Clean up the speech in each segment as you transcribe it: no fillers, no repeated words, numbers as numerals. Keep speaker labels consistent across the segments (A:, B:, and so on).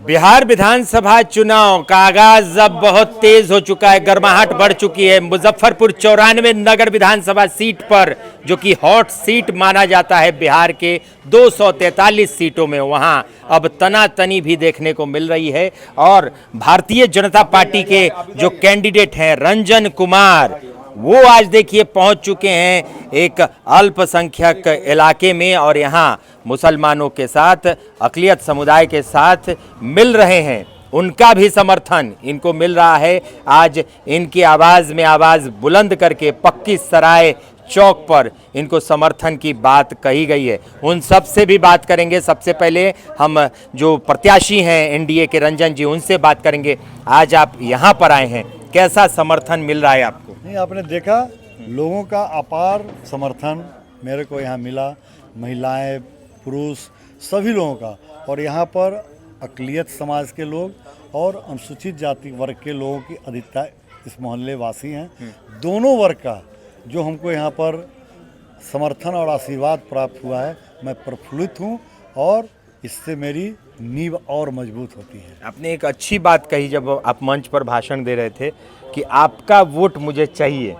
A: बिहार विधानसभा चुनाव का आगाज अब बहुत तेज हो चुका है, गर्माहट बढ़ चुकी है। मुजफ्फरपुर 94 नगर विधानसभा सीट पर, जो कि हॉट सीट माना जाता है बिहार के 243 सीटों में, वहां अब तनातनी भी देखने को मिल रही है। और भारतीय जनता पार्टी के जो कैंडिडेट हैं रंजन कुमार, वो आज देखिए पहुंच चुके हैं एक अल्पसंख्यक इलाके में और यहां मुसलमानों के साथ, अक़लियत समुदाय के साथ मिल रहे हैं। उनका भी समर्थन इनको मिल रहा है। आज इनकी आवाज़ में आवाज़ बुलंद करके पक्की सराय चौक पर इनको समर्थन की बात कही गई है। उन सब से भी बात करेंगे। सबसे पहले हम जो प्रत्याशी हैं एनडीए के रंजन जी, उनसे बात करेंगे। आज आप यहाँ पर आए हैं, कैसा समर्थन मिल रहा है आपको?
B: नहीं, आपने देखा लोगों का अपार समर्थन मेरे को यहाँ मिला, महिलाएं, पुरुष, सभी लोगों का। और यहाँ पर अक़लियत समाज के लोग और अनुसूचित जाति वर्ग के लोगों की अधिकता इस मोहल्ले वासी हैं। दोनों वर्ग का जो हमको यहाँ पर समर्थन और आशीर्वाद प्राप्त हुआ है, मैं प्रफुल्लित हूँ और इससे मेरी नींव और मजबूत होती है।
A: आपने एक अच्छी बात कही जब आप मंच पर भाषण दे रहे थे कि आपका वोट मुझे चाहिए,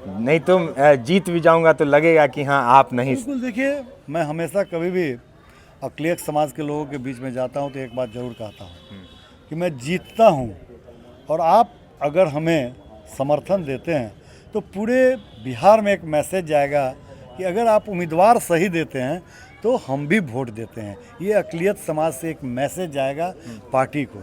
A: नहीं तो जीत भी जाऊंगा तो लगेगा कि हाँ आप नहीं।
B: बिल्कुल, देखिए मैं हमेशा कभी भी अक़लियत समाज के लोगों के बीच में जाता हूँ तो एक बात ज़रूर कहता हूँ कि मैं जीतता हूँ, और आप अगर हमें समर्थन देते हैं तो पूरे बिहार में एक मैसेज जाएगा कि अगर आप उम्मीदवार सही देते हैं तो हम भी वोट देते हैं। ये अक़लियत समाज से एक मैसेज जाएगा पार्टी को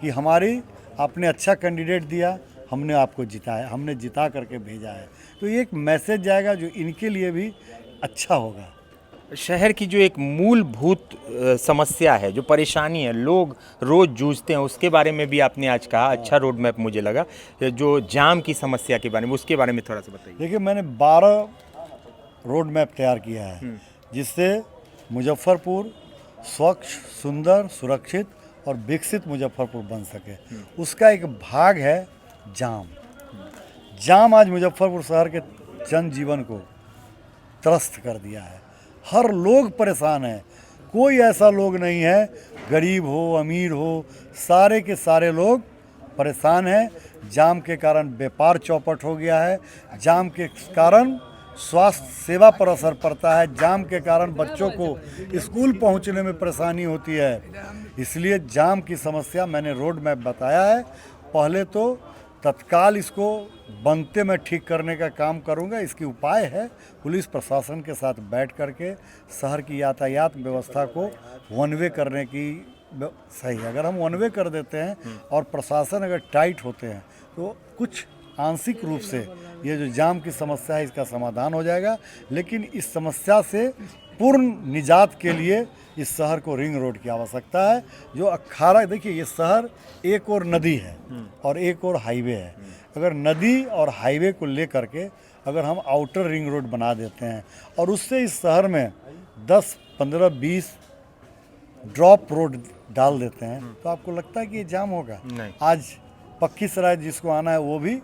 B: कि हमारी आपने अच्छा कैंडिडेट दिया, हमने आपको जिताया, हमने जिता करके भेजा है। तो ये एक मैसेज जाएगा जो इनके लिए भी अच्छा होगा।
A: शहर की जो एक मूलभूत समस्या है, जो परेशानी है, लोग रोज़ जूझते हैं, उसके बारे में भी आपने आज कहा। अच्छा रोड मैप मुझे लगा। जो जाम की समस्या के बारे में, उसके बारे में थोड़ा सा बताइए।
B: देखिए, मैंने 12 रोड मैप तैयार किया है जिससे मुजफ्फरपुर स्वच्छ, सुंदर, सुरक्षित और विकसित मुजफ्फरपुर बन सके। उसका एक भाग है जाम। जाम आज मुजफ्फरपुर शहर के जनजीवन को त्रस्त कर दिया है। हर लोग परेशान है, कोई ऐसा लोग नहीं है, गरीब हो अमीर हो, सारे के सारे लोग परेशान हैं। जाम के कारण व्यापार चौपट हो गया है, जाम के कारण स्वास्थ्य सेवा पर असर पड़ता है, जाम के कारण बच्चों को स्कूल पहुंचने में परेशानी होती है। इसलिए जाम की समस्या मैंने रोड मैप बताया है। पहले तो तत्काल इसको बनते में ठीक करने का काम करूंगा। इसकी उपाय है पुलिस प्रशासन के साथ बैठ करके शहर की यातायात व्यवस्था को वन वे करने की सही है। अगर हम वन वे कर देते हैं और प्रशासन अगर टाइट होते हैं तो कुछ आंशिक रूप से ये जो जाम की समस्या है इसका समाधान हो जाएगा। लेकिन इस समस्या से पूर्ण निजात के लिए इस शहर को रिंग रोड की आवश्यकता है। जो अखाड़ा, देखिए ये शहर एक और नदी है और एक और हाईवे है। अगर नदी और हाईवे को लेकर के अगर हम आउटर रिंग रोड बना देते हैं और उससे इस शहर में 10, 15, 20 ड्रॉप रोड डाल देते हैं तो आपको लगता है कि ये जाम होगा?
A: नहीं।
B: आज पक्की सराय जिसको आना है वो भी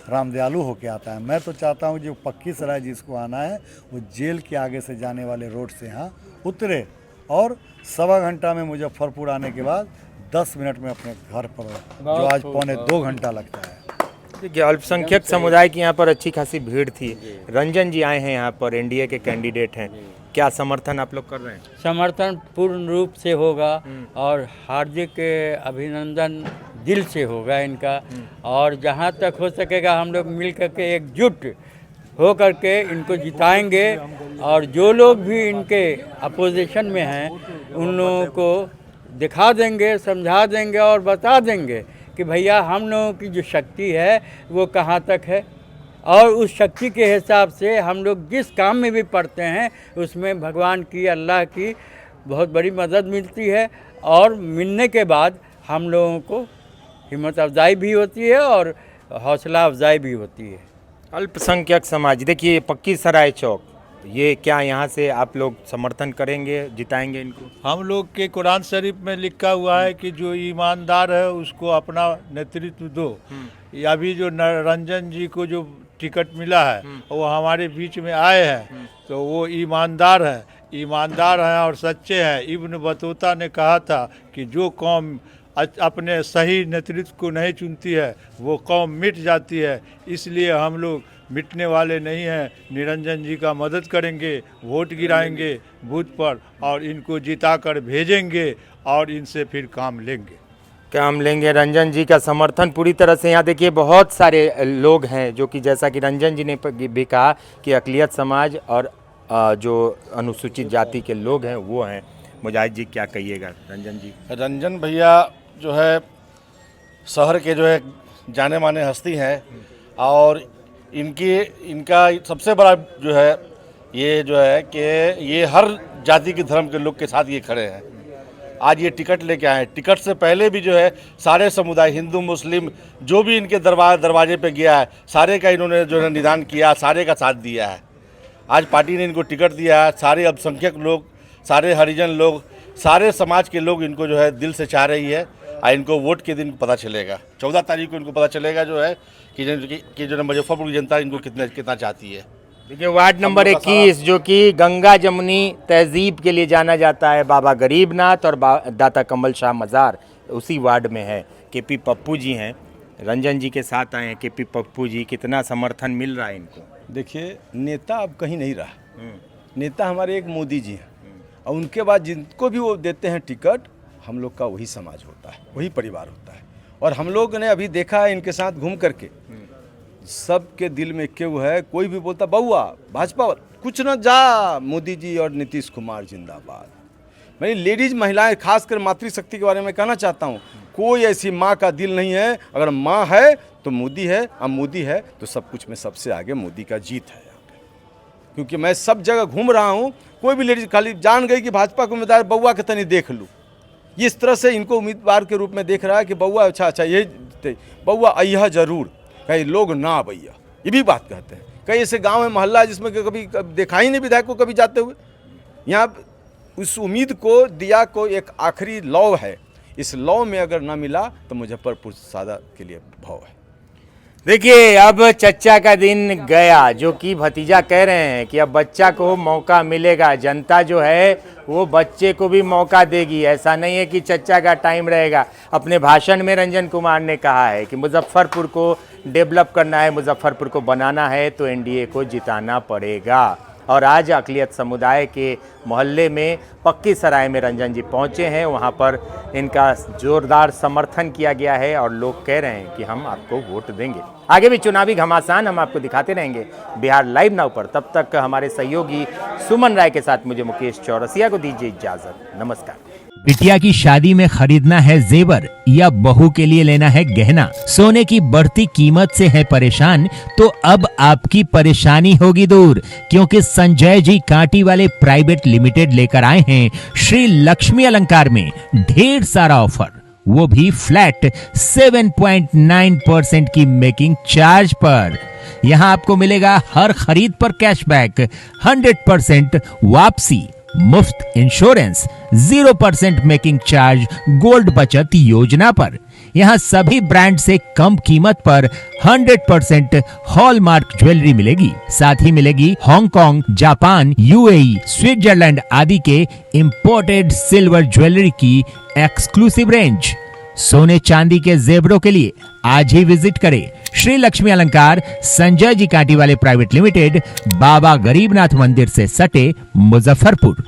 B: रामदयालु होके आता है। मैं तो चाहता हूँ जो पक्की सराय जिसको आना है वो जेल के आगे से जाने वाले रोड से यहाँ उतरे और 1.25 घंटा में मुजफ्फरपुर आने के बाद 10 मिनट में अपने घर पर हो, जो आज 1.25 घंटा लगता है।
A: देखिए, अल्पसंख्यक समुदाय की यहाँ पर अच्छी खासी भीड़ थी। रंजन जी आए हैं यहाँ पर, एनडीए के कैंडिडेट हैं, क्या समर्थन आप लोग कर रहे हैं?
C: समर्थन पूर्ण रूप से होगा और हार्दिक अभिनंदन दिल से होगा इनका। और जहाँ तक हो सकेगा हम लोग मिल करके एकजुट हो करके इनको जिताएंगे। और जो लोग भी इनके अपोजिशन में हैं उन लोगों को दिखा देंगे, समझा देंगे और बता देंगे कि भैया हम लोगों की जो शक्ति है वो कहाँ तक है, और उस शक्ति के हिसाब से हम लोग जिस काम में भी पड़ते हैं उसमें भगवान की, अल्लाह की बहुत बड़ी मदद मिलती है। और मिलने के बाद हम लोगों को हिम्मत अफजाई भी होती है और हौसला अफजाई भी होती है।
A: अल्पसंख्यक समाज, देखिए पक्की सराय चौक, ये क्या यहाँ से आप लोग समर्थन करेंगे, जिताएंगे इनको?
D: हम लोग के कुरान शरीफ में लिखा हुआ है कि जो ईमानदार है उसको अपना नेतृत्व दो। या भी जो रंजन जी को जो टिकट मिला है वो हमारे बीच में आए हैं तो वो ईमानदार है, ईमानदार हैं और सच्चे हैं। इब्न बतूता ने कहा था कि जो कौम अपने सही नेतृत्व को नहीं चुनती है वो कौम मिट जाती है। इसलिए हम लोग मिटने वाले नहीं हैं। निरंजन जी का मदद करेंगे, वोट गिराएंगे बूथ पर और इनको जिताकर भेजेंगे और इनसे फिर काम लेंगे।
A: काम लेंगे। रंजन जी का समर्थन पूरी तरह से। यहाँ देखिए बहुत सारे लोग हैं जो कि जैसा कि रंजन जी ने भी कहा कि अक़लियत समाज और जो अनुसूचित जाति के लोग हैं वो हैं। मुजाहिद जी क्या कहिएगा? रंजन जी।
E: रंजन भैया जो है शहर के जो है जाने माने हस्ती हैं और इनका सबसे बड़ा जो है ये जो है कि ये हर जाति के धर्म के लोग के साथ ये खड़े हैं। आज ये टिकट लेके आए हैं। टिकट से पहले भी जो है सारे समुदाय हिंदू मुस्लिम जो भी इनके दरवाजे पे गया है सारे का इन्होंने जो है निदान किया, सारे का साथ दिया है। आज पार्टी ने इनको टिकट दिया है। सारे अल्पसंख्यक लोग, सारे हरिजन लोग, सारे समाज के लोग इनको जो है दिल से चाह रही है और इनको वोट के दिन पता चलेगा। 14 तारीख को इनको पता चलेगा जो है कि जो मुजफ्फरपुर की जनता इनको कितना चाहती है।
A: देखिए वार्ड नंबर 21 जो कि गंगा जमुनी तहजीब के लिए जाना जाता है, बाबा गरीबनाथ और दाता कमल शाह मज़ार उसी वार्ड में है। केपी पप्पू जी हैं, रंजन जी के साथ आए हैं। केपी पप्पू जी, कितना समर्थन मिल रहा है इनको?
F: देखिए नेता अब कहीं नहीं रहा। नेता हमारे एक मोदी जी हैं और उनके बाद जिनको भी वो देते हैं टिकट हम लोग का वही समाज होता है, वही परिवार होता है। और हम लोग ने अभी देखा है इनके साथ घूम करके सबके दिल में क्यों है। कोई भी बोलता बउआ भाजपा कुछ न जा, मोदी जी और नीतीश कुमार जिंदाबाद। मैं लेडीज महिलाएं खासकर मातृशक्ति के बारे में कहना चाहता हूँ, कोई ऐसी माँ का दिल नहीं है। अगर माँ है तो मोदी है, अब मोदी है तो सब कुछ में सबसे आगे मोदी का जीत है यहाँ पे। क्योंकि मैं सब जगह घूम रहा हूँ, कोई भी लेडीज खाली जान गई कि भाजपा को उम्मीदवार बउआ के तनी देख लूँ, इस तरह से इनको उम्मीदवार के रूप में देख रहा है कि बउआ अच्छा ये बउआ अय्या जरूर, कई लोग ना भैया ये भी बात कहते हैं। कई ऐसे गांव है मोहल्ला जिसमें कभी देखा ही नहीं विधायक को कभी जाते हुए। यहाँ उस उम्मीद को दिया को एक आखिरी लौ है, इस लौ में अगर ना मिला तो मुजफ्फरपुर सादा के लिए भाव है।
A: देखिए अब चच्चा का दिन गया, जो कि भतीजा कह रहे हैं कि अब बच्चा को मौका मिलेगा। जनता जो है वो बच्चे को भी मौका देगी। ऐसा नहीं है कि चच्चा का टाइम रहेगा। अपने भाषण में रंजन कुमार ने कहा है कि मुजफ्फरपुर को डेवलप करना है, मुजफ्फरपुर को बनाना है तो एनडीए को जिताना पड़ेगा। और आज अक़लियत समुदाय के मोहल्ले में पक्की सराय में रंजन जी पहुंचे हैं। वहां पर इनका जोरदार समर्थन किया गया है और लोग कह रहे हैं कि हम आपको वोट देंगे। आगे भी चुनावी घमासान हम आपको दिखाते रहेंगे बिहार लाइव नाउ पर। तब तक हमारे सहयोगी सुमन राय के साथ मुझे मुकेश चौरसिया को दीजिए इजाजत। नमस्कार।
G: बिटिया की शादी में खरीदना है जेवर या बहू के लिए लेना है गहना, सोने की बढ़ती कीमत से है परेशान, तो अब आपकी परेशानी होगी दूर, क्योंकि संजय जी कांटी वाले प्राइवेट लिमिटेड लेकर आए हैं श्री लक्ष्मी अलंकार में ढेर सारा ऑफर, वो भी फ्लैट 7.9% की मेकिंग चार्ज पर। यहाँ आपको मिलेगा हर खरीद पर कैशबैक, 100% वापसी, मुफ्त इंश्योरेंस, 0% मेकिंग चार्ज गोल्ड बचत योजना पर। यहाँ सभी ब्रांड से कम कीमत पर 100% हॉलमार्क ज्वेलरी मिलेगी। साथ ही मिलेगी हांगकांग, जापान, यूएई, स्विट्जरलैंड आदि के इंपोर्टेड सिल्वर ज्वेलरी की एक्सक्लूसिव रेंज। सोने चांदी के जेवरों के लिए आज ही विजिट करें श्री लक्ष्मी अलंकार, संजय जी कांटी वाले प्राइवेट लिमिटेड, बाबा गरीबनाथ मंदिर से सटे, मुजफ्फरपुर।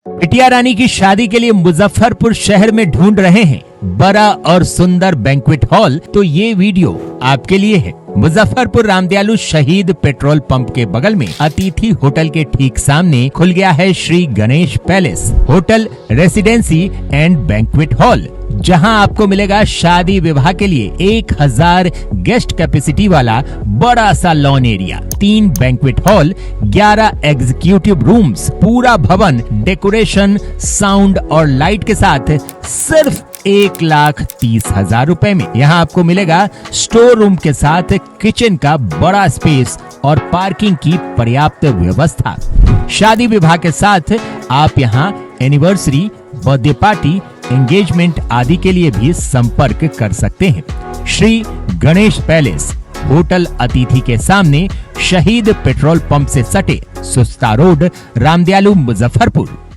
G: बिटिया रानी की शादी के लिए मुजफ्फरपुर शहर में ढूंढ रहे हैं बड़ा और सुंदर बैंक्वेट हॉल, तो ये वीडियो आपके लिए है। मुजफ्फरपुर रामदयालु शहीद पेट्रोल पंप के बगल में अतिथि होटल के ठीक सामने खुल गया है Shri Ganesh palace hotel, residency and banquet hall, जहां आपको मिलेगा शादी विवाह के लिए 1000 गेस्ट कैपेसिटी वाला बड़ा सा lawn area, 3 banquet hall, 11 executive rooms, पूरा भवन डेकोरेशन, साउंड और लाइट के साथ सिर्फ 1,30,000 रुपए में। यहाँ आपको मिलेगा स्टोर रूम के साथ किचन का बड़ा स्पेस और पार्किंग की पर्याप्त व्यवस्था। शादी विवाह के साथ आप यहाँ एनिवर्सरी, बर्थडे पार्टी, एंगेजमेंट आदि के लिए भी संपर्क कर सकते हैं। श्री गणेश पैलेस होटल अतिथि के सामने शहीद पेट्रोल पंप से सटे सुस्ता रोड, रामदयालु, मुजफ्फरपुर।